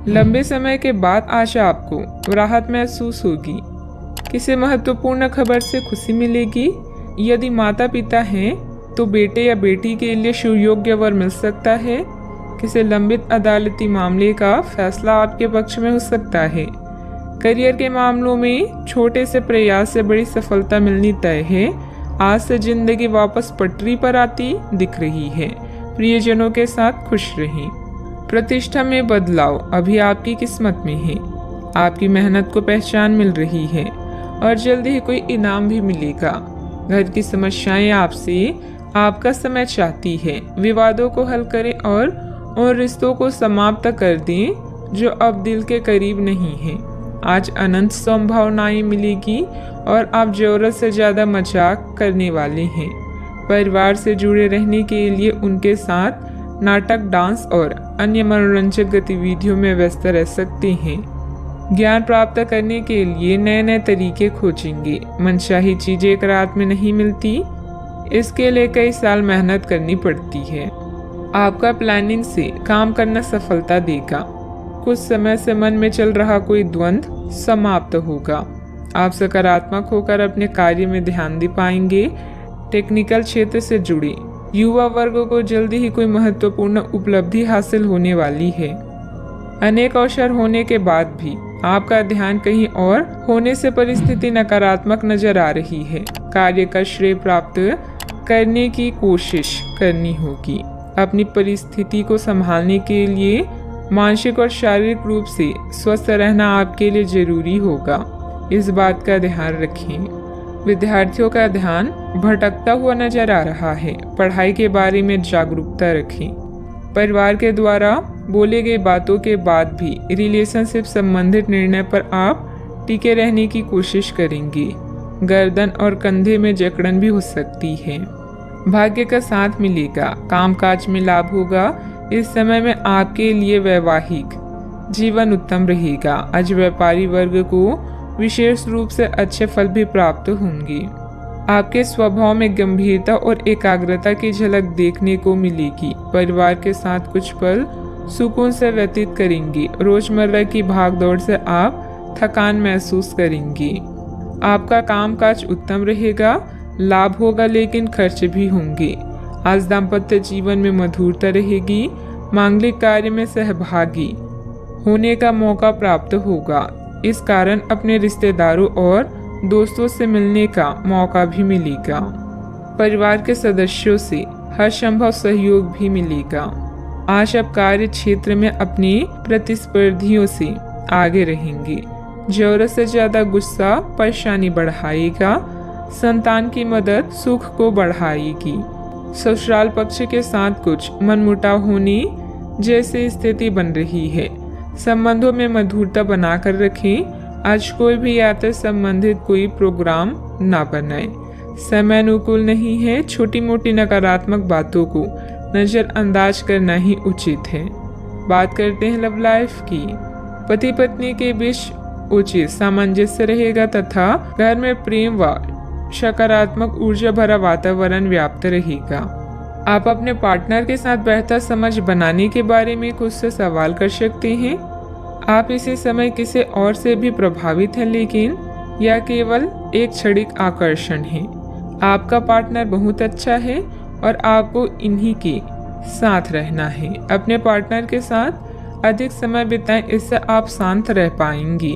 लंबे समय के बाद आज आपको राहत महसूस होगी। किसी महत्वपूर्ण खबर से खुशी मिलेगी। यदि माता पिता हैं तो बेटे या बेटी के लिए सुयोग्य वर मिल सकता है। किसी लंबित अदालती मामले का फैसला आपके पक्ष में हो सकता है। करियर के मामलों में छोटे से प्रयास से बड़ी सफलता मिलनी तय है। आज से जिंदगी वापस पटरी पर आती दिख रही है। प्रियजनों के साथ खुश रहें। प्रतिष्ठा में बदलाव अभी आपकी किस्मत में है। आपकी मेहनत को पहचान मिल रही है और जल्दी ही कोई इनाम भी मिलेगा। घर की समस्याएं आपसे आपका समय चाहती है। विवादों को हल करें और उन रिश्तों को समाप्त कर दें जो अब दिल के करीब नहीं है। आज अनंत संभावनाएं मिलेगी और आप जरूरत से ज्यादा मजाक करने वाले हैं। परिवार से जुड़े रहने के लिए उनके साथ नाटक, डांस और अन्य मनोरंजक गतिविधियों में व्यस्त रह सकते हैं। ज्ञान प्राप्त करने के लिए नए नए तरीके खोजेंगे। मनचाही चीजें एक रात में नहीं मिलती, इसके लिए कई साल मेहनत करनी पड़ती है। आपका प्लानिंग से काम करना सफलता देगा। कुछ समय से मन में चल रहा कोई द्वंद्व समाप्त होगा। आप सकारात्मक होकर अपने कार्य में ध्यान दे पाएंगे। टेक्निकल क्षेत्र से जुड़े युवा वर्ग को जल्दी ही कोई महत्वपूर्ण उपलब्धि हासिल होने वाली है। अनेक अवसर होने के बाद भी आपका ध्यान कहीं और होने से परिस्थिति नकारात्मक नजर आ रही है। कार्य का श्रेय प्राप्त करने की कोशिश करनी होगी। अपनी परिस्थिति को संभालने के लिए मानसिक और शारीरिक रूप से स्वस्थ रहना आपके लिए जरूरी होगा। इस बात का ध्यान रखें। विद्यार्थियों का ध्यान भटकता हुआ नजर आ रहा है। पढ़ाई के बारे में जागरूकता रखें। परिवार के द्वारा बोले गई बातों के बाद भी रिलेशनशिप संबंधित निर्णय पर आप टिके रहने की कोशिश करेंगे। गर्दन और कंधे में जकड़न भी हो सकती है। भाग्य का साथ मिलेगा। कामकाज में लाभ होगा। इस समय में आपके लिए वैवाहिक जीवन उत्तम रहेगा। आज व्यापारी वर्ग को विशेष रूप से अच्छे फल भी प्राप्त होंगे। आपके स्वभाव में गंभीरता और एकाग्रता की झलक देखने को मिलेगी। परिवार के साथ कुछ पल सुकून से व्यतीत करेंगे। रोजमर्रा की भागदौड़ से आप थकान महसूस करेंगे। आपका कामकाज उत्तम रहेगा। लाभ होगा लेकिन खर्च भी होंगे। आज दाम्पत्य जीवन में मधुरता रहेगी। मांगलिक कार्य में सहभागी होने का मौका प्राप्त होगा। इस कारण अपने रिश्तेदारों और दोस्तों से मिलने का मौका भी मिलेगा। परिवार के सदस्यों से हर संभव सहयोग भी मिलेगा। आज आप कार्य क्षेत्र में अपने प्रतिस्पर्धियों से आगे रहेंगे। जरूरत से ज्यादा गुस्सा परेशानी बढ़ाएगा। संतान की मदद सुख को बढ़ाएगी। ससुराल पक्ष के साथ कुछ मनमुटाव होने जैसी स्थिति बन रही है। संबंधों में मधुरता बनाकर रखें। आज कोई भी यात्रा संबंधित कोई प्रोग्राम ना बनाए। समय अनुकूल नहीं है। छोटी मोटी नकारात्मक बातों को नजरअंदाज करना ही उचित है। बात करते हैं लव लाइफ की। पति पत्नी के बीच उचित सामंजस्य रहेगा तथा घर में प्रेम व सकारात्मक ऊर्जा भरा वातावरण व्याप्त रहेगा। आप अपने पार्टनर के साथ बेहतर समझ बनाने के बारे में खुद से सवाल कर सकते हैं। आप इसी समय किसी और से भी प्रभावित हैं, लेकिन यह केवल एक क्षणिक आकर्षण है। आपका पार्टनर बहुत अच्छा है और आपको इन्हीं के साथ रहना है। अपने पार्टनर के साथ अधिक समय बिताएं, इससे आप शांत रह पाएंगे।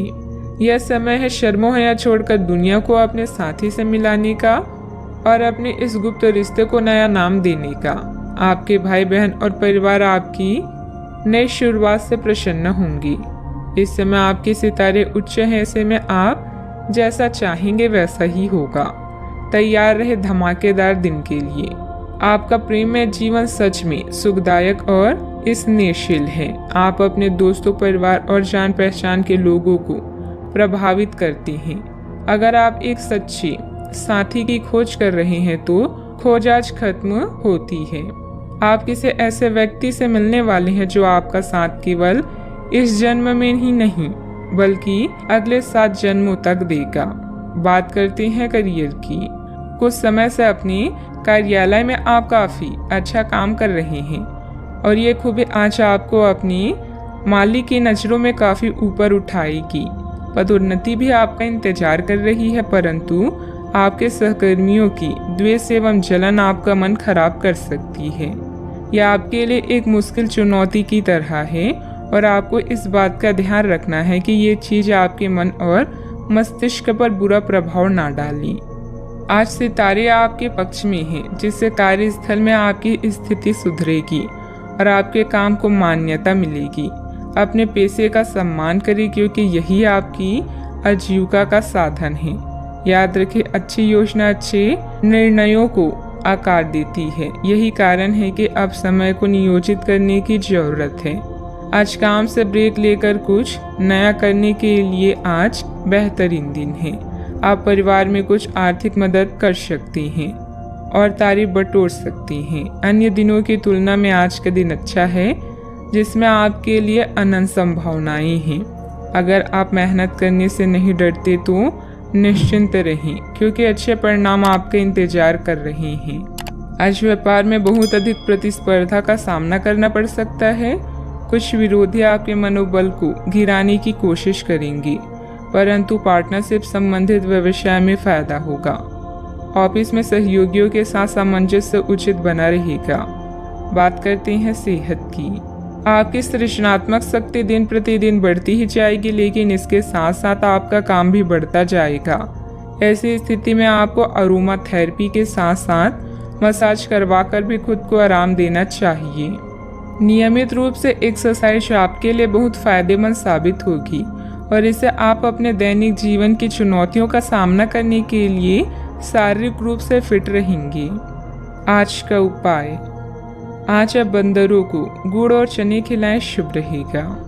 यह समय है शर्मोहया छोड़कर दुनिया को अपने साथी से मिलाने का और अपने इस गुप्त रिश्ते को नया नाम देने का। आपके भाई बहन और परिवार आपकी नई शुरुआत से प्रसन्न होंगी। इस समय आपके सितारे उच्च हैं, ऐसे में आप जैसा चाहेंगे वैसा ही होगा। तैयार रहे धमाकेदार दिन के लिए। आपका प्रेममय जीवन सच में सुखदायक और स्नेहशील है। आप अपने दोस्तों, परिवार और जान पहचान के लोगों को प्रभावित करते हैं। अगर आप एक सच्चे साथी की खोज कर रहे हैं तो खोज आज खत्म होती है। आप किसी ऐसे व्यक्ति से मिलने वाले हैं जो आपका साथ केवल इस जन्म में ही नहीं बल्कि अगले 7 जन्मों तक देगा। बात करते हैं करियर की। कुछ समय से अपने कार्यालय में आप काफी अच्छा काम कर रहे हैं और ये खूबी आज आपको अपनी मालिक की नज़रों में काफ़ी ऊपर उठाएगी। पदोन्नति भी आपका इंतजार कर रही है, परंतु आपके सहकर्मियों की द्वेष एवं जलन आपका मन खराब कर सकती है। यह आपके लिए एक मुश्किल चुनौती की तरह है और आपको इस बात का ध्यान रखना है कि ये चीज़ आपके मन और मस्तिष्क पर बुरा प्रभाव ना डालें। आज सितारे आपके पक्ष में हैं, जिससे कार्यस्थल में आपकी स्थिति सुधरेगी और आपके काम को मान्यता मिलेगी। अपने पेशे का सम्मान करें, क्योंकि यही आपकी आजीविका का साधन है। याद रखें, अच्छी योजना अच्छे निर्णयों को आकार देती है। यही कारण है कि अब समय को नियोजित करने की जरूरत है। आज काम से ब्रेक लेकर कुछ नया करने के लिए आज बेहतरीन दिन है। आप परिवार में कुछ आर्थिक मदद कर सकती हैं और तारीफ बटोर सकती हैं। अन्य दिनों की तुलना में आज का दिन अच्छा है, जिसमें आपके लिए अनंत संभावनाएं हैं। अगर आप मेहनत करने से नहीं डरते तो निश्चिंत रहें, क्योंकि अच्छे परिणाम आपका इंतजार कर रहे हैं। आज व्यापार में बहुत अधिक प्रतिस्पर्धा का सामना करना पड़ सकता है। कुछ विरोधी आपके मनोबल को गिराने की कोशिश करेंगे, परंतु पार्टनरशिप संबंधित व्यवसाय में फायदा होगा। ऑफिस में सहयोगियों के साथ सामंजस्य उचित बना रहेगा। बात करते हैं सेहत की। आपकी सृजनात्मक शक्ति दिन प्रतिदिन बढ़ती ही जाएगी, लेकिन इसके साथ साथ आपका काम भी बढ़ता जाएगा। ऐसी स्थिति में आपको अरोमा थेरेपी के साथ साथ मसाज करवाकर भी खुद को आराम देना चाहिए। नियमित रूप से एक्सरसाइज आपके लिए बहुत फायदेमंद साबित होगी और इससे आप अपने दैनिक जीवन की चुनौतियों का सामना करने के लिए शारीरिक रूप से फिट रहेंगे। आज का उपाय, आज आप बंदरों को गुड़ और चने खिलाएं, शुभ रहेगा।